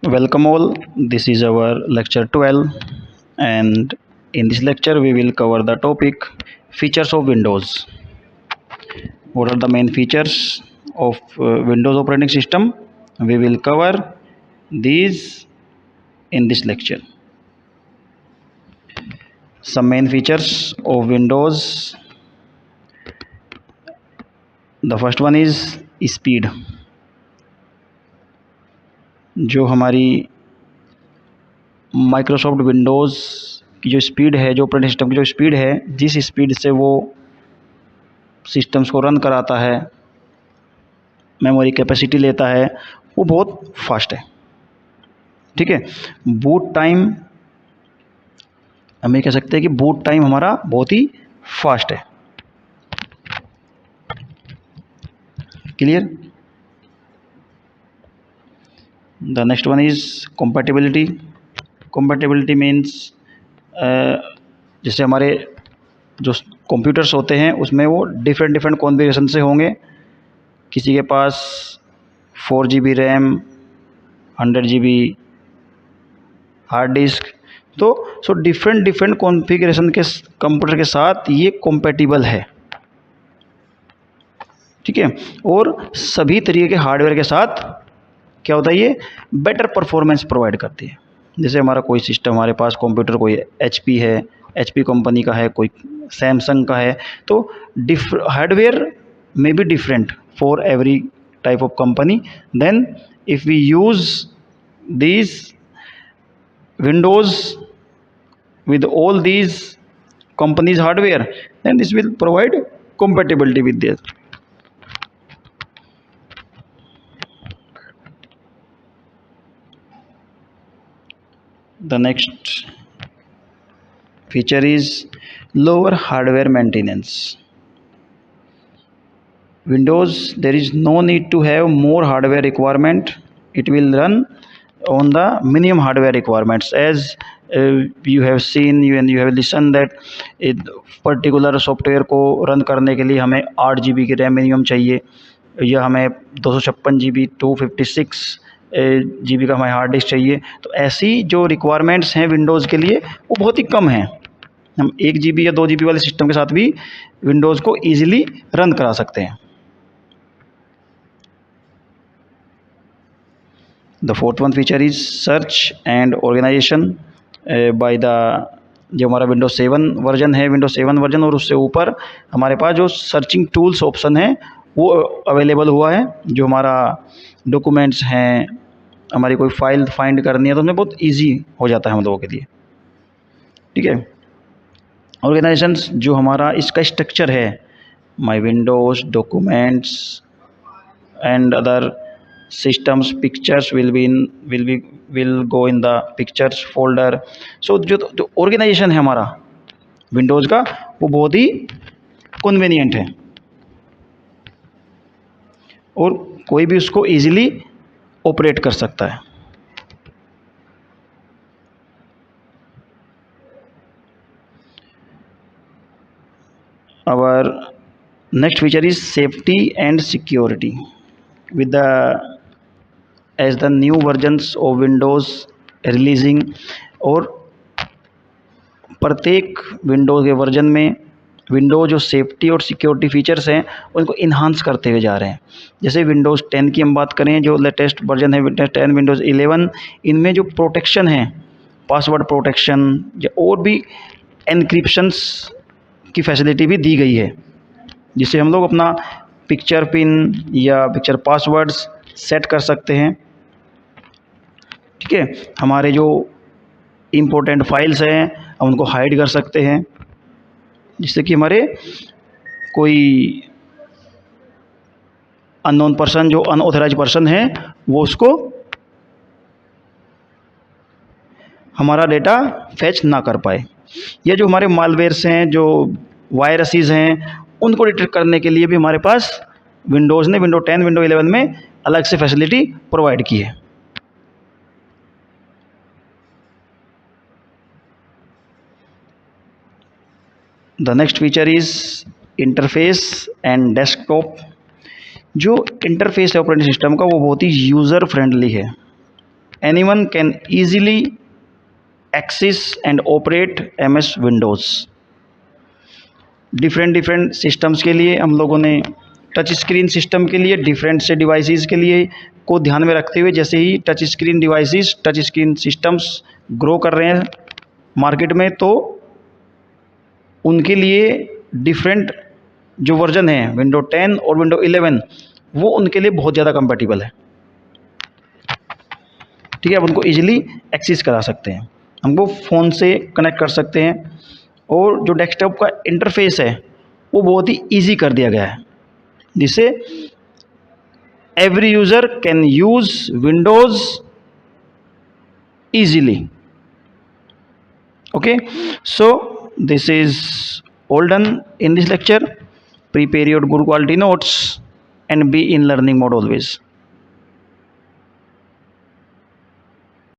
Welcome all. This is our lecture 12, and in this lecture we will cover the topic features of Windows. What are the main features of Windows operating system? We will cover these in this lecture. Some main features of Windows. The first one is speed. जो हमारी Microsoft Windows की जो speed है, जो operating system की जो speed है, जिस स्पीड से वो सिस्टम्स को रन कराता है, मेमोरी कैपेसिटी लेता है, वो बहुत फास्ट है। ठीक है। बूट टाइम, हम ये कह सकते हैं कि बूट टाइम हमारा बहुत ही फास्ट है। Clear. The next one is compatibility. compatibility means जैसे हमारे जो कंप्यूटर्स होते हैं उसमें वो डिफरेंट कॉन्फ़िगरेशन से होंगे। किसी के पास 4 GB RAM, 100 GB hard disk, तो डिफरेंट कॉन्फ़िगरेशन के कंप्यूटर के साथ ये compatible है। ठीक है। और सभी तरीके के हार्डवेयर के साथ क्या होता है, ये बेटर परफॉर्मेंस प्रोवाइड करती है। जैसे हमारा कोई सिस्टम, हमारे पास कंप्यूटर कोई HP है, HP कंपनी का है, कोई सैमसंग का है, तो hardware may be different for every type of company. Then if we use these Windows with all these companies hardware, then this will provide compatibility with this. The next feature is lower hardware maintenance. Windows, there is no need to have more hardware requirement. It will run on the minimum hardware requirements. As you have seen and you have listened that particular software को run करने के लिए हमें 8 GB की RAM minimum चाहिए, या हमें 256 GB 256 GB का हमें हार्ड डिस्क चाहिए। तो ऐसी जो रिक्वायरमेंट्स हैं विंडोज़ के लिए वो बहुत ही कम हैं। हम 1 GB या 2 GB वाले सिस्टम के साथ भी विंडोज़ को ईजिली रन करा सकते हैं। The fourth one feature is search and organisation by the, जो हमारा विंडोज 7 वर्जन है, विंडोज 7 वर्जन और उससे ऊपर हमारे पास जो सर्चिंग टूल्स ऑप्शन है वो अवेलेबल हुआ है। जो हमारा डॉक्यूमेंट्स हैं, हमारी कोई फाइल फाइंड करनी है तो उसमें बहुत इजी हो जाता है हम लोगों के लिए। ठीक है। ऑर्गेनाइजेशंस, जो हमारा इसका स्ट्रक्चर है, my Windows, documents and other systems, pictures will go in the pictures folder. So जो ऑर्गेनाइजेशन है हमारा विंडोज़ का वो बहुत ही कन्वीनियंट है और कोई भी उसको इजीली ऑपरेट कर सकता है। Our next feature is safety and security. With the as the new versions of Windows releasing, और प्रत्येक विंडोज़ के वर्जन में विंडोज़ जो सेफ्टी और सिक्योरिटी फीचर्स हैं उनको इन्हांस करते हुए जा रहे हैं। जैसे विंडोज़ 10 की हम बात करें, जो लेटेस्ट वर्जन है विंडोज़ 10, विंडोज़ 11, इनमें जो प्रोटेक्शन है, पासवर्ड प्रोटेक्शन और भी एनक्रिप्शंस की फैसिलिटी भी दी गई है, जिससे हम लोग अपना पिक्चर पिन या पिक्चर पासवर्ड्स सेट कर सकते हैं। ठीक है। हमारे जो इम्पोर्टेंट फाइल्स हैं हम उनको हाइड कर सकते हैं, जिससे कि हमारे कोई अननोन पर्सन, जो अनऑथराइज पर्सन है, वो उसको हमारा डेटा फैच ना कर पाए। या जो हमारे मालवेयर्स हैं, जो वायरसेस हैं, उनको डिटेक्ट करने के लिए भी हमारे पास विंडोज़ ने विंडोज 10, विंडोज 11 में अलग से फैसिलिटी प्रोवाइड की है। The next feature is interface and desktop. जो इंटरफेस है ऑपरेटिंग सिस्टम का वो बहुत ही यूज़र फ्रेंडली है। anyone can easily access and operate MS Windows। Different systems के लिए हम लोगों ने टच स्क्रीन सिस्टम के लिए डिफरेंट से डिवाइसेस के लिए को ध्यान में रखते हुए, जैसे ही touch screen devices, touch screen systems grow कर रहे हैं मार्केट में, तो उनके लिए डिफरेंट जो वर्जन है विंडो 10 और विंडो 11 वो उनके लिए बहुत ज़्यादा कंपेटिबल है। ठीक है, आप उनको इजीली एक्सेस करा सकते हैं, हमको फ़ोन से कनेक्ट कर सकते हैं, और जो डेस्कटॉप का इंटरफेस है वो बहुत ही ईजी कर दिया गया है, जिससे every user can use Windows easily. Okay, so this is all done in this lecture. Prepare your good quality notes and be in learning mode always.